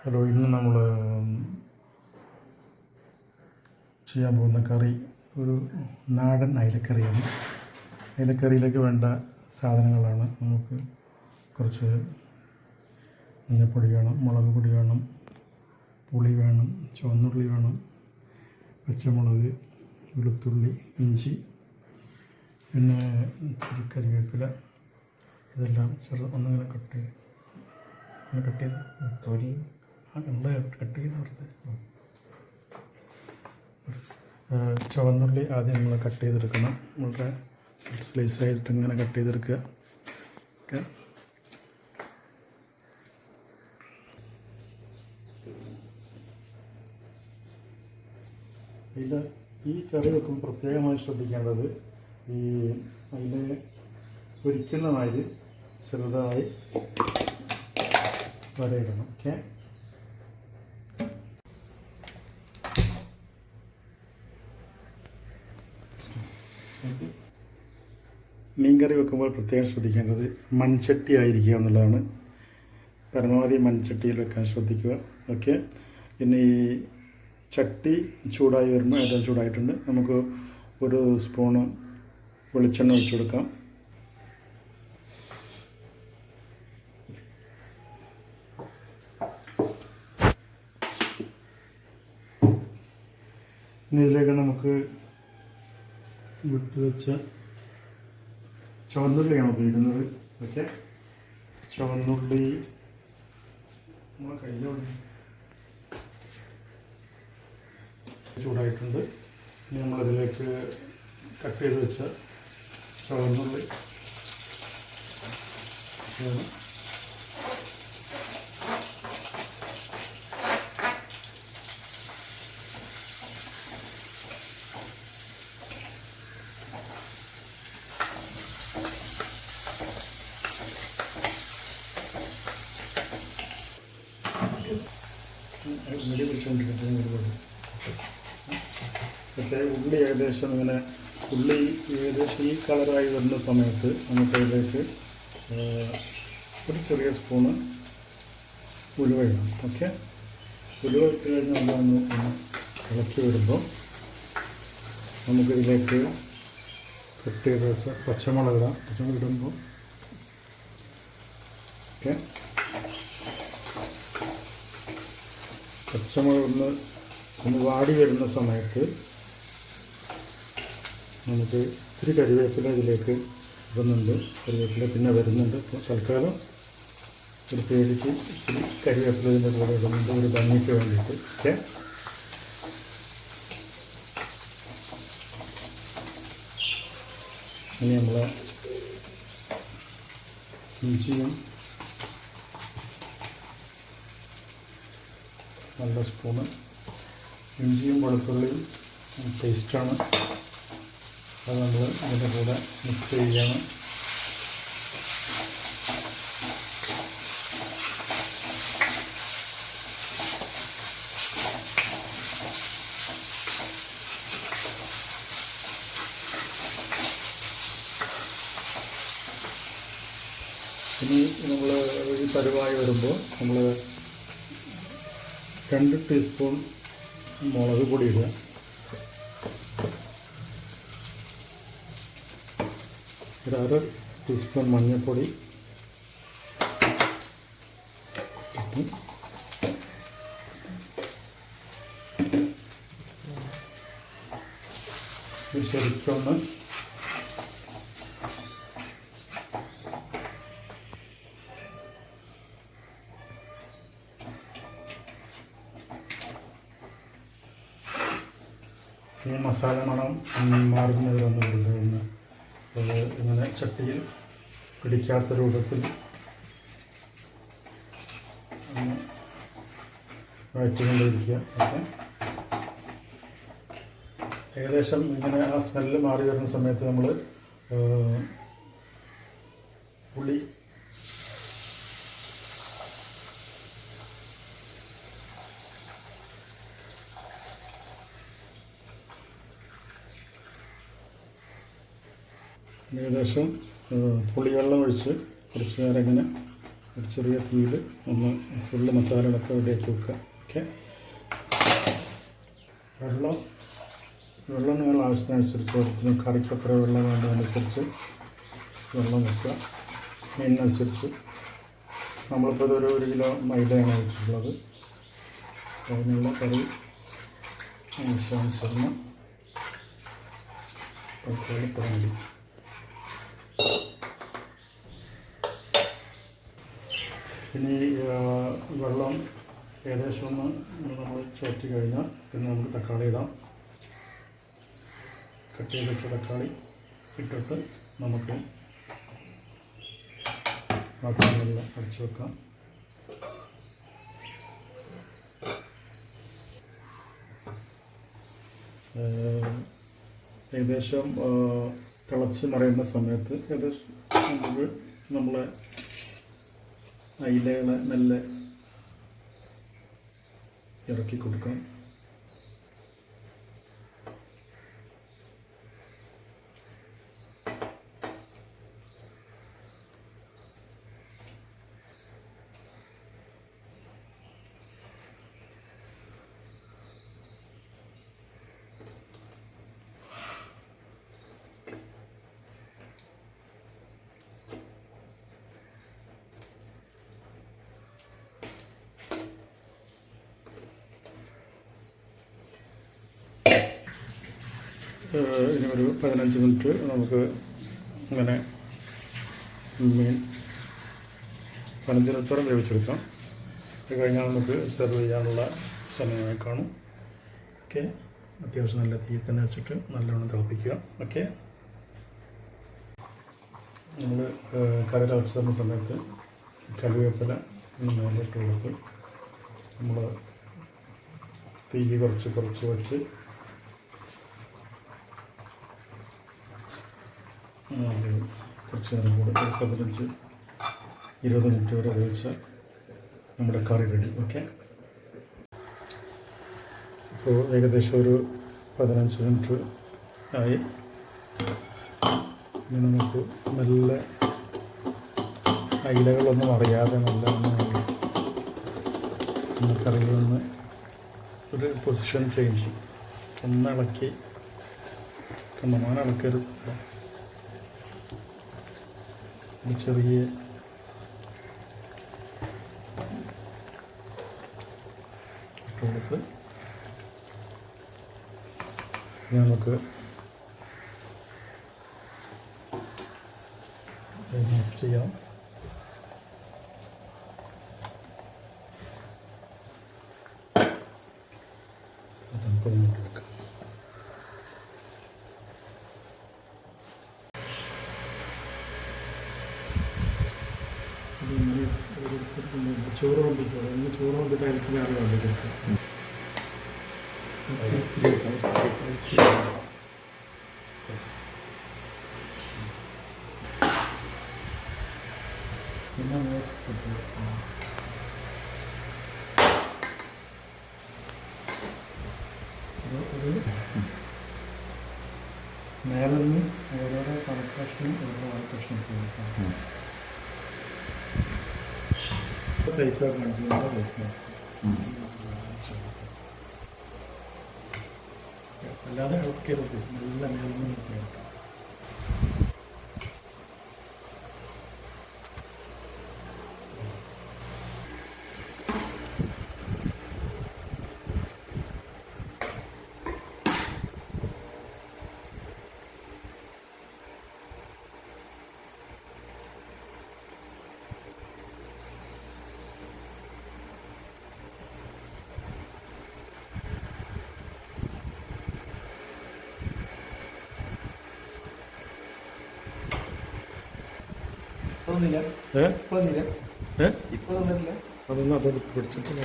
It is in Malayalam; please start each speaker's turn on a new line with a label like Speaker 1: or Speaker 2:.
Speaker 1: ഹലോ, ഇന്ന് നമ്മൾ ചെയ്യാൻ പോകുന്ന കറി ഒരു നാടൻ അയിലക്കറിയാണ്. അയിലക്കറിയിലേക്ക് വേണ്ട സാധനങ്ങളാണ്. നമുക്ക് കുറച്ച് മഞ്ഞൾപ്പൊടി വേണം, മുളക് പൊടി വേണം, പുളി വേണം, ചുവന്നുള്ളി വേണം, പച്ചമുളക്, വെളുത്തുള്ളി, ഇഞ്ചി, പിന്നെ ഇത്തിരി കരിവേപ്പില. ഇതെല്ലാം ഒന്നിങ്ങനെ കട്ട് ചെയ്ത് തൊലി കട്ട് ചെയ്ത് വെറുതെ. ചുവന്നുള്ളി ആദ്യം നമ്മൾ കട്ട് ചെയ്തെടുക്കണം. വളരെ സ്ലൈസ് ആയിട്ട് ഇങ്ങനെ കട്ട് ചെയ്തെടുക്കുക. ഓക്കെ, ഈ കറി വെക്കുമ്പോൾ പ്രത്യേകമായി ശ്രദ്ധിക്കേണ്ടത് അതിനെ പൊരിക്കുന്ന മാതിരി ചെറുതായി വരയിടണം. ഓക്കെ, മീൻകറി വെക്കുമ്പോൾ പ്രത്യേകം ശ്രദ്ധിക്കേണ്ടത് മൺചട്ടി ആയിരിക്കുക എന്നുള്ളതാണ്. പരമാവധി മൺചട്ടിയിൽ വെക്കാൻ ശ്രദ്ധിക്കുക. ഓക്കെ, പിന്നെ ഈ ചട്ടി ചൂടായി വരുമ്പോൾ ഏതായാലും ചൂടായിട്ടുണ്ട്. നമുക്ക് ഒരു സ്പൂണ് വെളിച്ചെണ്ണ ഒഴിച്ചു കൊടുക്കാം. ഇനി ഇതിലേക്ക് നമുക്ക് വിട്ട് വെച്ച ചുവന്നുള്ളിയാണ് ഉപയോഗിക്കുന്നത്. ഓക്കെ, ചുവന്നുള്ളി നമ്മളെ കയ്യിലുള്ളി ചൂടായിട്ടുണ്ട്. ഇനി നമ്മളതിലേക്ക് കട്ട് ചെയ്ത് വെച്ച ചുവന്നുള്ളി വേണം. മുടി പിടിച്ചുകൊണ്ടിരിക്കുന്നത് ഒരുപാട്. പക്ഷേ ഉള്ളി ഏകദേശം ഈ കളറായി വരുന്ന സമയത്ത് നമുക്കതിലേക്ക് ഒരു ചെറിയ സ്പൂണ് ഉലുവ ഇടണം. ഓക്കെ, ഉലുവ ഇട്ട് കഴിഞ്ഞ് നമ്മളൊന്ന് ഇളക്കി വരുമ്പോൾ നമുക്കിതിലേക്ക് കട്ട് ചെയ്ത് വെച്ച പച്ചമുളക് ഇടാം. പച്ചമുളക് ഇടുമ്പോൾ ഓക്കെ, പച്ചമുളക് ഒന്ന് വാടി വരുന്ന സമയത്ത് നമുക്ക് ഇത്തിരി കരിവേപ്പില ഇതിലേക്ക് ഇടുന്നുണ്ട്. കരിവേപ്പില പിന്നെ വരുന്നുണ്ട്. തൽക്കാലം ഒരു പേടിക്ക് ഇത്തിരി കരിവേപ്പില ഇതിൻ്റെ കൂടെ ഇടുന്നുണ്ട്, ഒരു ഭംഗിക്ക് വേണ്ടിയിട്ട്. ഓക്കെ, ഇനി നമ്മൾ ഇഞ്ചിയും നല്ല സ്പൂണ് ഇഞ്ചിയും വെളുത്തുള്ളിയും പേസ്റ്റാണ്. അത് നമ്മൾ അതിൻ്റെ കൂടെ മിക്സ് ചെയ്യുകയാണ്. ഇനി നമ്മൾ ഈ പരുവായി വരുമ്പോൾ നമ്മൾ 2 ടീസ്പൂൺ മുളക് പൊടി ഇടുക. ഒരു 1/2 ടീസ്പൂൺ മഞ്ഞൾപ്പൊടി, ശരിക്കൊന്ന് ഈ മസാല മണം മാറുന്നതിലൊന്നും കൊണ്ടുവന്ന് അത് ഇങ്ങനെ ചട്ടിയിൽ പിടിക്കാത്ത രൂപത്തിൽ വഴറ്റിക്കൊണ്ടിരിക്കുക. ഓക്കെ, ഏകദേശം ഇങ്ങനെ ആ സ്മെല്ല് മാറി വരുന്ന സമയത്ത് നമ്മൾ പുളി ഏകദേശം പുളിവെള്ളം ഒഴിച്ച് കുറച്ച് നേരം ഇങ്ങനെ ഒരു ചെറിയ തീയിൽ ഒന്ന് ഫുള്ള് മസാലകളൊക്കെ റെഡിയാക്കി വെക്കുക. ഓക്കെ. വെള്ളം നിങ്ങൾ ആവശ്യത്തിനനുസരിച്ച് കൊടുക്കുന്നു. കറിക്കൊക്കെ വെള്ളം വേണ്ടതനുസരിച്ച് വെള്ളം വെക്കുക. മീനിനനുസരിച്ച് നമ്മളിപ്പോൾ ഇതൊരു 1 കിലോ മൈദയാണ് വെച്ചിട്ടുള്ളത്. അതിനുള്ള കറി ആവശ്യാനുസരണം തക്കാളി തുടങ്ങി. ഇനി വെള്ളം ഏകദേശം ഒന്ന് നമ്മൾ ചോറ്റി കഴിഞ്ഞാൽ പിന്നെ നമുക്ക് തക്കാളി ഇടാം. കട്ട് ചെയ്ത് വെച്ച തക്കാളി ഇട്ടിട്ട് നമുക്ക് പാത്രങ്ങളെല്ലാം അടിച്ചു വെക്കാം. ഏകദേശം തിളച്ച് മറിയുന്ന സമയത്ത് ഏകദേശം നമുക്ക് നമ്മളെ അയിലകളെ മെല്ലെ ഇറക്കി കൊടുക്കാം. ഇനി ഒരു 15 മിനിറ്റ് നമുക്ക് ഇങ്ങനെ മീൻ 15 മിനിറ്റോളം വേവിച്ചെടുക്കാം. അത് കഴിഞ്ഞാൽ നമുക്ക് സെർവ് ചെയ്യാനുള്ള സമയമായി കാണും. ഓക്കെ. അത്യാവശ്യം നല്ല തീ തന്നെ വെച്ചിട്ട് നല്ലവണ്ണം തിളപ്പിക്കുക. ഓക്കെ. നമ്മൾ കറി തിളച്ച് വരുന്ന സമയത്ത് കറിവേപ്പില മേലിട്ട് കൊടുത്ത് നമ്മൾ തീ കുറച്ച് വെച്ച് കുറച്ച് നേരം കൂടെ 15-20 മിനിറ്റ് വരെ വേവിച്ചാൽ നമ്മുടെ കറി റെഡി. ഓക്കെ. ഇപ്പോൾ ഏകദേശം ഒരു 15 മിനിറ്റ് ആയി. ഇനി നമുക്ക് നല്ല അയിലകളൊന്നും അറിയാതെ നല്ല കറികളൊന്ന് ഒരു പൊസിഷൻ ചേഞ്ച് ഒന്ന് ഇളക്കി കണ്ണമാനം ഇളക്കരുത്. ഒരു ചെറിയ കൊടുത്ത് നമുക്ക് ഓഫ് ചെയ്യാം. നമുക്ക് മുന്നോട്ട് വെക്കാം. ചോറ് കൊണ്ടിട്ട് ചോറ് കൊണ്ടിട്ടായിരിക്കും വേറെ കൊണ്ടിട്ട് മേലെ നിന്ന് ഓരോരോ കണക്കഷ്ണം ഓരോ കണക്കഷ്ണം കൊടുക്കാം. അല്ലാതെ ഇളക്കരുത്. നല്ല മേൽമ ഇളക്കാം. അതൊന്നും അതോട് പിടിച്ചിട്ടില്ല.